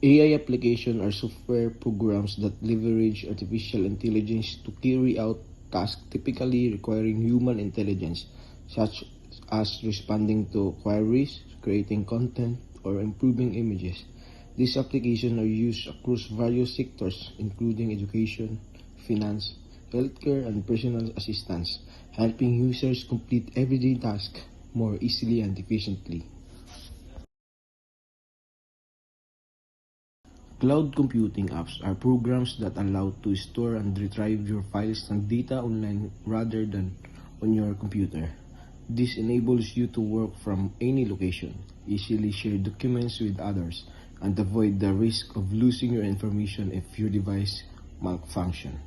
AI applications are software programs that leverage artificial intelligence to carry out tasks typically requiring human intelligence, such as responding to queries, creating content, or improving images. These applications are used across various sectors, including education, finance, healthcare, and personal assistance, helping users complete everyday tasks more easily and efficiently. Cloud computing apps are programs that allow to store and retrieve your files and data online rather than on your computer. This enables you to work from any location, easily share documents with others, and avoid the risk of losing your information if your device malfunction.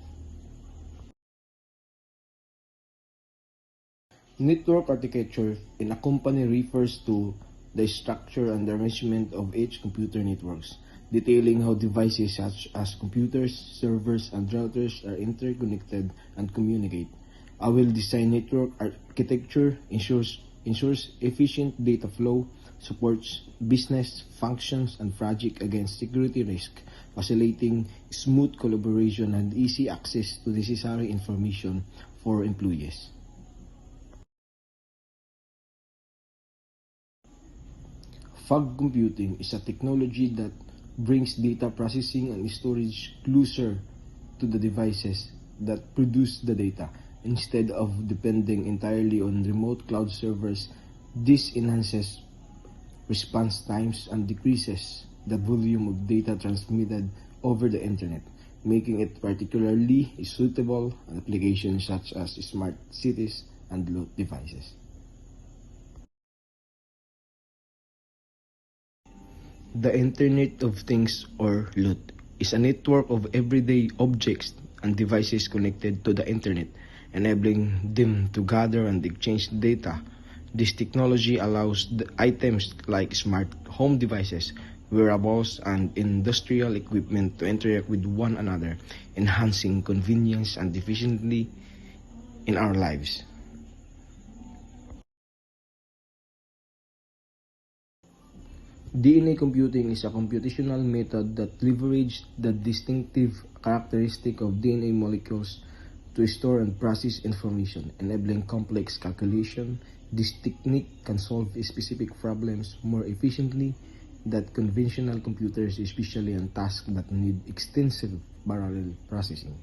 Network architecture in a company refers to the structure and arrangement of each computer networks, detailing how devices such as computers, servers, and routers are interconnected and communicate. A well-designed network architecture ensures efficient data flow, supports business functions, and protects against security risk, facilitating smooth collaboration and easy access to necessary information for employees. Fog computing is a technology that brings data processing and storage closer to the devices that produce the data. Instead of depending entirely on remote cloud servers, this enhances response times and decreases the volume of data transmitted over the internet, making it particularly suitable for applications such as smart cities and load devices. The Internet of Things, or LUT, is a network of everyday objects and devices connected to the Internet, enabling them to gather and exchange data. This technology allows the items like smart home devices, wearables, and industrial equipment to interact with one another, enhancing convenience and efficiency in our lives. DNA computing is a computational method that leverages the distinctive characteristic of DNA molecules to store and process information, enabling complex calculation. This technique can solve specific problems more efficiently than conventional computers, especially on tasks that need extensive parallel processing.